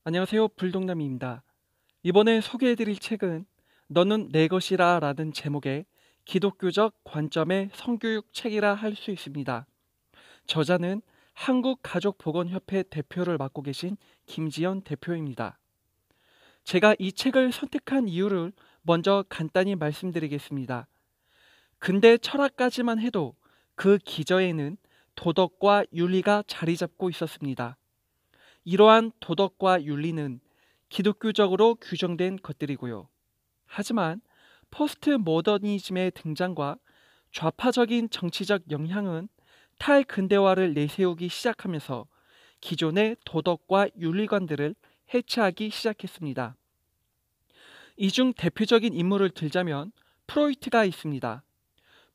안녕하세요. 불독남입니다. 이번에 소개해드릴 책은 너는 내 것이라 라는 제목의 기독교적 관점의 성교육 책이라 할 수 있습니다. 저자는 한국가족보건협회 대표를 맡고 계신 김지연 대표입니다. 제가 이 책을 선택한 이유를 먼저 간단히 말씀드리겠습니다. 근대 철학까지만 해도 그 기저에는 도덕과 윤리가 자리 잡고 있었습니다. 이러한 도덕과 윤리는 기독교적으로 규정된 것들이고요. 하지만 포스트 모더니즘의 등장과 좌파적인 정치적 영향은 탈근대화를 내세우기 시작하면서 기존의 도덕과 윤리관들을 해체하기 시작했습니다. 이 중 대표적인 인물을 들자면 프로이트가 있습니다.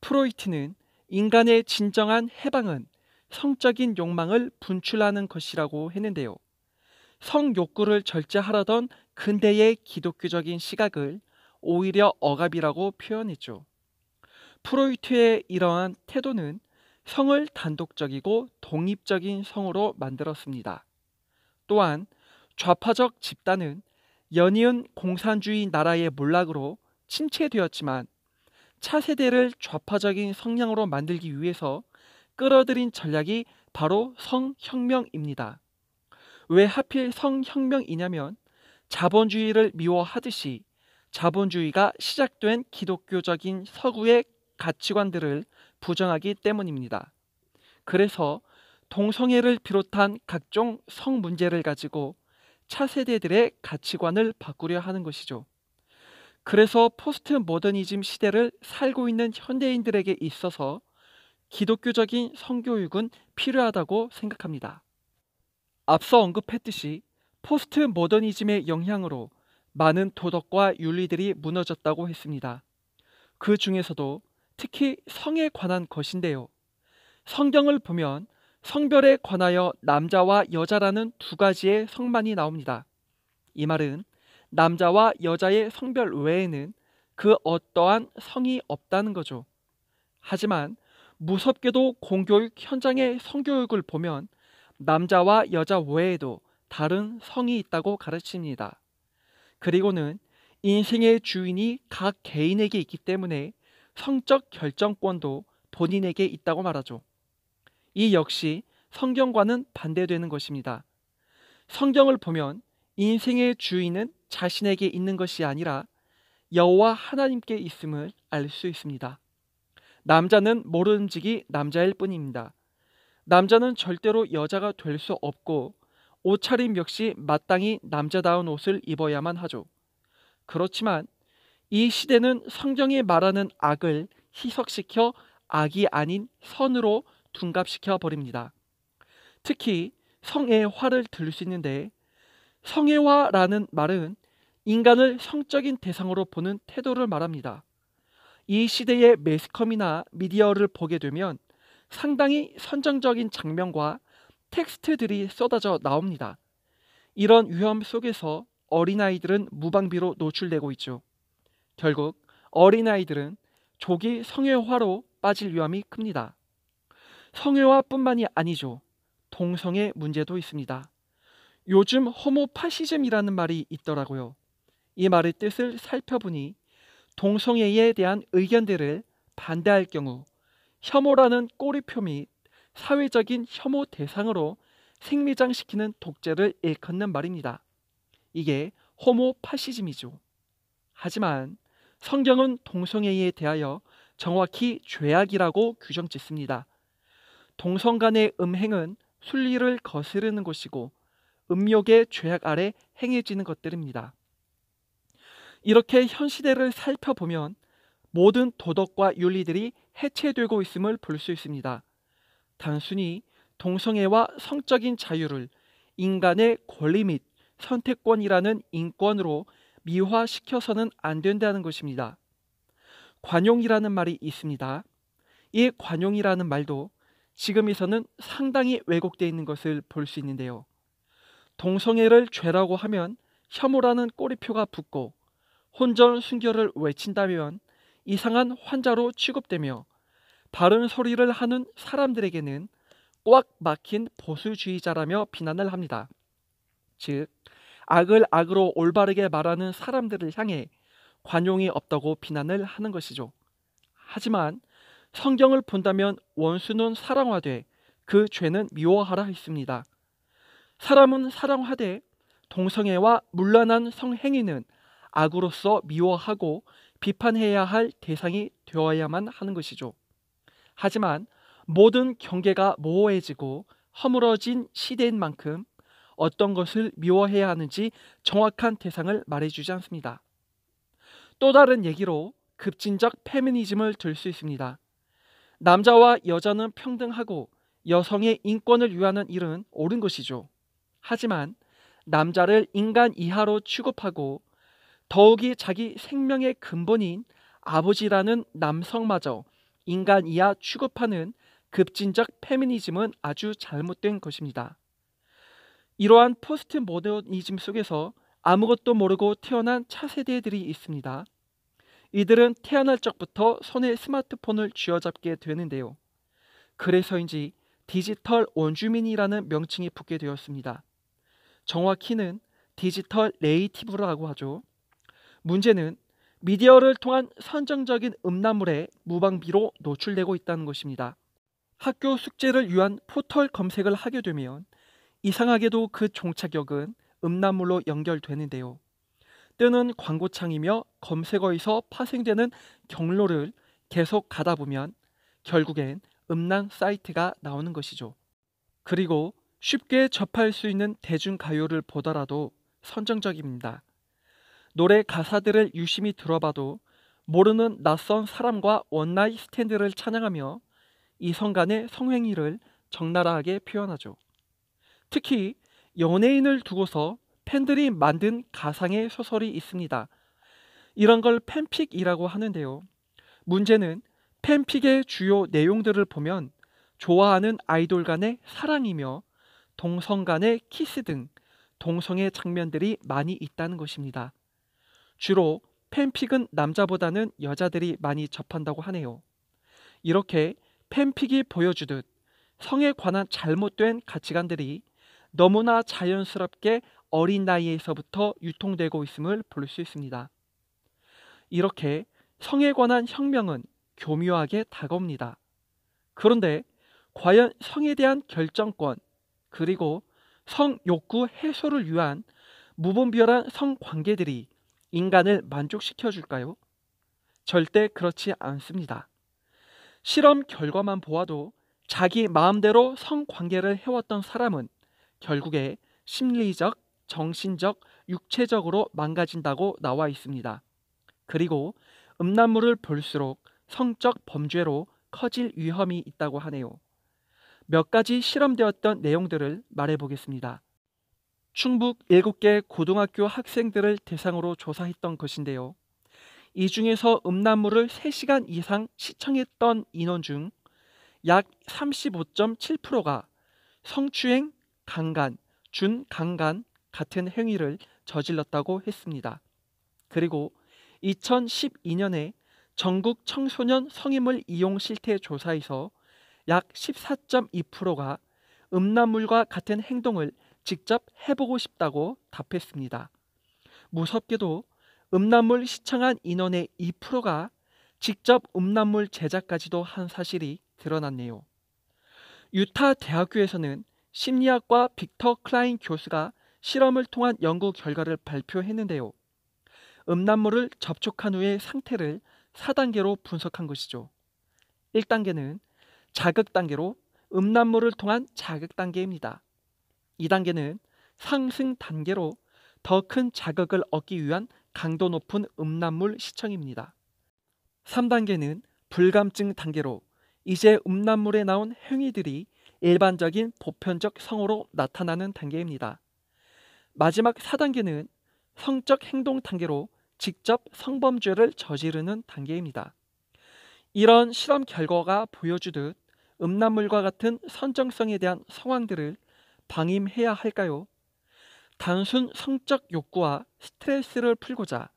프로이트는 인간의 진정한 해방은 성적인 욕망을 분출하는 것이라고 했는데요. 성욕구를 절제하려던 근대의 기독교적인 시각을 오히려 억압이라고 표현했죠. 프로이트의 이러한 태도는 성을 단독적이고 독립적인 성으로 만들었습니다. 또한 좌파적 집단은 연이은 공산주의 나라의 몰락으로 침체되었지만 차세대를 좌파적인 성향으로 만들기 위해서 끌어들인 전략이 바로 성혁명입니다. 왜 하필 성혁명이냐면 자본주의를 미워하듯이 자본주의가 시작된 기독교적인 서구의 가치관들을 부정하기 때문입니다. 그래서 동성애를 비롯한 각종 성 문제를 가지고 차세대들의 가치관을 바꾸려 하는 것이죠. 그래서 포스트 모더니즘 시대를 살고 있는 현대인들에게 있어서 기독교적인 성교육은 필요하다고 생각합니다. 앞서 언급했듯이 포스트 모더니즘의 영향으로 많은 도덕과 윤리들이 무너졌다고 했습니다. 그 중에서도 특히 성에 관한 것인데요. 성경을 보면 성별에 관하여 남자와 여자라는 두 가지의 성만이 나옵니다. 이 말은 남자와 여자의 성별 외에는 그 어떠한 성이 없다는 거죠. 하지만 무섭게도 공교육 현장의 성교육을 보면 남자와 여자 외에도 다른 성이 있다고 가르칩니다. 그리고는 인생의 주인이 각 개인에게 있기 때문에 성적 결정권도 본인에게 있다고 말하죠. 이 역시 성경과는 반대되는 것입니다. 성경을 보면 인생의 주인은 자신에게 있는 것이 아니라 여호와 하나님께 있음을 알 수 있습니다. 남자는 모름지기 남자일 뿐입니다. 남자는 절대로 여자가 될 수 없고 옷차림 역시 마땅히 남자다운 옷을 입어야만 하죠. 그렇지만 이 시대는 성경이 말하는 악을 희석시켜 악이 아닌 선으로 둔갑시켜 버립니다. 특히 성애화를 들을 수 있는데 성애화라는 말은 인간을 성적인 대상으로 보는 태도를 말합니다. 이 시대의 매스컴이나 미디어를 보게 되면 상당히 선정적인 장면과 텍스트들이 쏟아져 나옵니다. 이런 위험 속에서 어린아이들은 무방비로 노출되고 있죠. 결국 어린아이들은 조기 성애화로 빠질 위험이 큽니다. 성애화뿐만이 아니죠. 동성애 문제도 있습니다. 요즘 호모파시즘이라는 말이 있더라고요. 이 말의 뜻을 살펴보니 동성애에 대한 의견들을 반대할 경우 혐오라는 꼬리표 및 사회적인 혐오 대상으로 생리장시키는 독재를 일컫는 말입니다. 이게 호모파시즘이죠. 하지만 성경은 동성애에 대하여 정확히 죄악이라고 규정짓습니다. 동성 간의 음행은 순리를 거스르는 것이고 음욕의 죄악 아래 행해지는 것들입니다. 이렇게 현 시대를 살펴보면 모든 도덕과 윤리들이 해체되고 있음을 볼 수 있습니다. 단순히 동성애와 성적인 자유를 인간의 권리 및 선택권이라는 인권으로 미화시켜서는 안 된다는 것입니다. 관용이라는 말이 있습니다. 이 관용이라는 말도 지금에서는 상당히 왜곡되어 있는 것을 볼 수 있는데요. 동성애를 죄라고 하면 혐오라는 꼬리표가 붙고 혼전 순결을 외친다면 이상한 환자로 취급되며 바른 소리를 하는 사람들에게는 꽉 막힌 보수주의자라며 비난을 합니다. 즉 악을 악으로 올바르게 말하는 사람들을 향해 관용이 없다고 비난을 하는 것이죠. 하지만 성경을 본다면 원수는 사랑하되 그 죄는 미워하라 했습니다. 사람은 사랑하되 동성애와 문란한 성행위는 악으로서 미워하고 비판해야 할 대상이 되어야만 하는 것이죠. 하지만 모든 경계가 모호해지고 허물어진 시대인 만큼 어떤 것을 미워해야 하는지 정확한 대상을 말해주지 않습니다. 또 다른 얘기로 급진적 페미니즘을 들 수 있습니다. 남자와 여자는 평등하고 여성의 인권을 위하는 일은 옳은 것이죠. 하지만 남자를 인간 이하로 취급하고 더욱이 자기 생명의 근본인 아버지라는 남성마저 인간 이하 취급하는 급진적 페미니즘은 아주 잘못된 것입니다. 이러한 포스트 모더니즘 속에서 아무것도 모르고 태어난 차세대들이 있습니다. 이들은 태어날 적부터 손에 스마트폰을 쥐어잡게 되는데요. 그래서인지 디지털 원주민이라는 명칭이 붙게 되었습니다. 정확히는 디지털 네이티브라고 하죠. 문제는 미디어를 통한 선정적인 음란물에 무방비로 노출되고 있다는 것입니다. 학교 숙제를 위한 포털 검색을 하게 되면 이상하게도 그 종착역은 음란물로 연결되는데요. 뜨는 광고창이며 검색어에서 파생되는 경로를 계속 가다 보면 결국엔 음란 사이트가 나오는 것이죠. 그리고 쉽게 접할 수 있는 대중가요를 보더라도 선정적입니다. 노래 가사들을 유심히 들어봐도 모르는 낯선 사람과 원나잇 스탠드를 찬양하며 이성 간의 성행위를 적나라하게 표현하죠. 특히 연예인을 두고서 팬들이 만든 가상의 소설이 있습니다. 이런 걸 팬픽이라고 하는데요. 문제는 팬픽의 주요 내용들을 보면 좋아하는 아이돌 간의 사랑이며 동성 간의 키스 등 동성애 장면들이 많이 있다는 것입니다. 주로 팬픽은 남자보다는 여자들이 많이 접한다고 하네요. 이렇게 팬픽이 보여주듯 성에 관한 잘못된 가치관들이 너무나 자연스럽게 어린 나이에서부터 유통되고 있음을 볼 수 있습니다. 이렇게 성에 관한 혁명은 교묘하게 다가옵니다. 그런데 과연 성에 대한 결정권 그리고 성 욕구 해소를 위한 무분별한 성관계들이 인간을 만족시켜 줄까요? 절대 그렇지 않습니다. 실험 결과만 보아도 자기 마음대로 성관계를 해왔던 사람은 결국에 심리적, 정신적, 육체적으로 망가진다고 나와 있습니다. 그리고 음란물을 볼수록 성적 범죄로 커질 위험이 있다고 하네요. 몇 가지 실험되었던 내용들을 말해보겠습니다. 충북 7개 고등학교 학생들을 대상으로 조사했던 것인데요. 이 중에서 음란물을 3시간 이상 시청했던 인원 중 약 35.7%가 성추행, 강간, 준강간 같은 행위를 저질렀다고 했습니다. 그리고 2012년에 전국 청소년 성인물 이용 실태 조사에서 약 14.2%가 음란물과 같은 행동을 직접 해보고 싶다고 답했습니다. 무섭게도 음란물 시청한 인원의 2%가 직접 음란물 제작까지도 한 사실이 드러났네요. 유타 대학교에서는 심리학과 빅터 클라인 교수가 실험을 통한 연구 결과를 발표했는데요. 음란물을 접촉한 후의 상태를 4단계로 분석한 것이죠. 1단계는 자극 단계로 음란물을 통한 자극 단계입니다. 2단계는 상승 단계로 더 큰 자극을 얻기 위한 강도 높은 음란물 시청입니다. 3단계는 불감증 단계로 이제 음란물에 나온 행위들이 일반적인 보편적 성으로 나타나는 단계입니다. 마지막 4단계는 성적 행동 단계로 직접 성범죄를 저지르는 단계입니다. 이런 실험 결과가 보여주듯 음란물과 같은 선정성에 대한 상황들을 방임해야 할까요? 단순 성적 욕구와 스트레스를 풀고자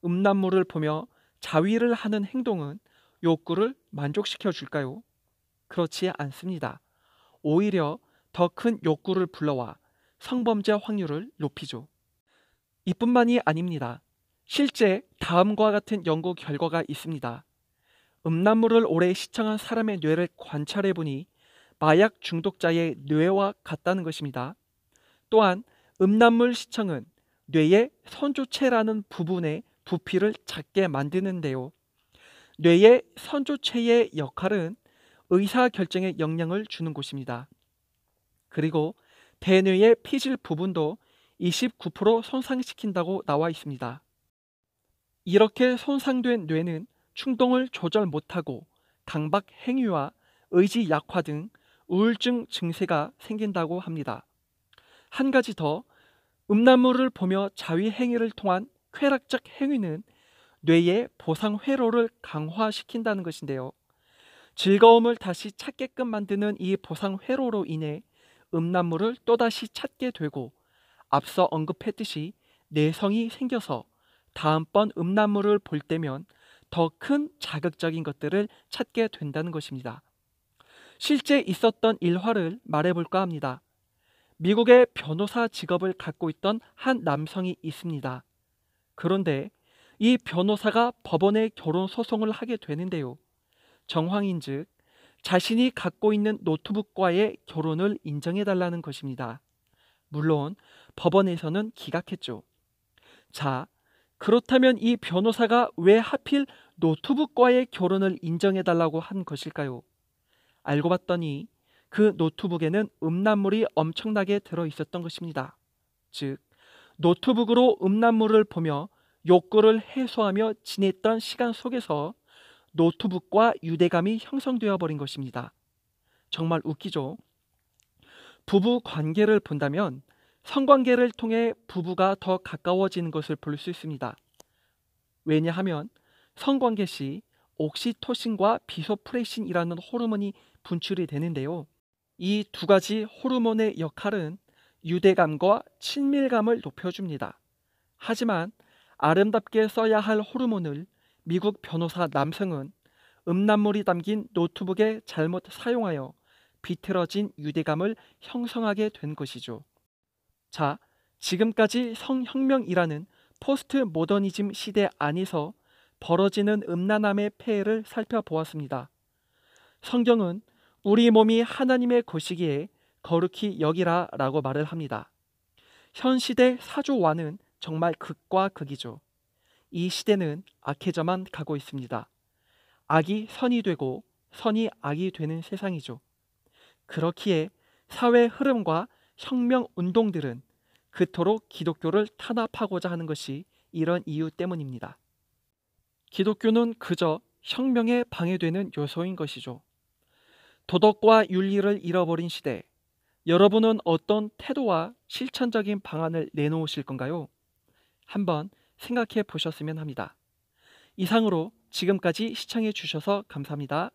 음란물을 보며 자위를 하는 행동은 욕구를 만족시켜 줄까요? 그렇지 않습니다. 오히려 더 큰 욕구를 불러와 성범죄 확률을 높이죠. 이뿐만이 아닙니다. 실제 다음과 같은 연구 결과가 있습니다. 음란물을 오래 시청한 사람의 뇌를 관찰해 보니 마약 중독자의 뇌와 같다는 것입니다. 또한 음란물 시청은 뇌의 선조체라는 부분의 부피를 작게 만드는데요. 뇌의 선조체의 역할은 의사결정에 영향을 주는 곳입니다. 그리고 대뇌의 피질 부분도 29% 손상시킨다고 나와 있습니다. 이렇게 손상된 뇌는 충동을 조절 못하고 강박 행위와 의지 약화 등 우울증 증세가 생긴다고 합니다. 한 가지 더, 음란물을 보며 자위 행위를 통한 쾌락적 행위는 뇌의 보상 회로를 강화시킨다는 것인데요. 즐거움을 다시 찾게끔 만드는 이 보상 회로로 인해 음란물을 또다시 찾게 되고, 앞서 언급했듯이 내성이 생겨서 다음번 음란물을 볼 때면 더 큰 자극적인 것들을 찾게 된다는 것입니다. 실제 있었던 일화를 말해볼까 합니다. 미국의 변호사 직업을 갖고 있던 한 남성이 있습니다. 그런데 이 변호사가 법원에 결혼 소송을 하게 되는데요. 정황인즉 자신이 갖고 있는 노트북과의 결혼을 인정해달라는 것입니다. 물론 법원에서는 기각했죠. 자, 그렇다면 이 변호사가 왜 하필 노트북과의 결혼을 인정해달라고 한 것일까요? 알고 봤더니 그 노트북에는 음란물이 엄청나게 들어있었던 것입니다. 즉, 노트북으로 음란물을 보며 욕구를 해소하며 지냈던 시간 속에서 노트북과 유대감이 형성되어 버린 것입니다. 정말 웃기죠? 부부 관계를 본다면 성관계를 통해 부부가 더 가까워지는 것을 볼 수 있습니다. 왜냐하면 성관계 시 옥시토신과 비소프레신이라는 호르몬이 분출이 되는데요. 이 두 가지 호르몬의 역할은 유대감과 친밀감을 높여줍니다. 하지만 아름답게 써야 할 호르몬을 미국 변호사 남성은 음란물이 담긴 노트북에 잘못 사용하여 비틀어진 유대감을 형성하게 된 것이죠. 자, 지금까지 성혁명이라는 포스트 모더니즘 시대 안에서 벌어지는 음란함의 폐해를 살펴보았습니다. 성경은 우리 몸이 하나님의 것이기에 거룩히 여기라 라고 말을 합니다. 현 시대 사조와는 정말 극과 극이죠. 이 시대는 악해져만 가고 있습니다. 악이 선이 되고 선이 악이 되는 세상이죠. 그렇기에 사회 흐름과 혁명 운동들은 그토록 기독교를 탄압하고자 하는 것이 이런 이유 때문입니다. 기독교는 그저 혁명에 방해되는 요소인 것이죠. 도덕과 윤리를 잃어버린 시대, 여러분은 어떤 태도와 실천적인 방안을 내놓으실 건가요? 한번 생각해 보셨으면 합니다. 이상으로 지금까지 시청해 주셔서 감사합니다.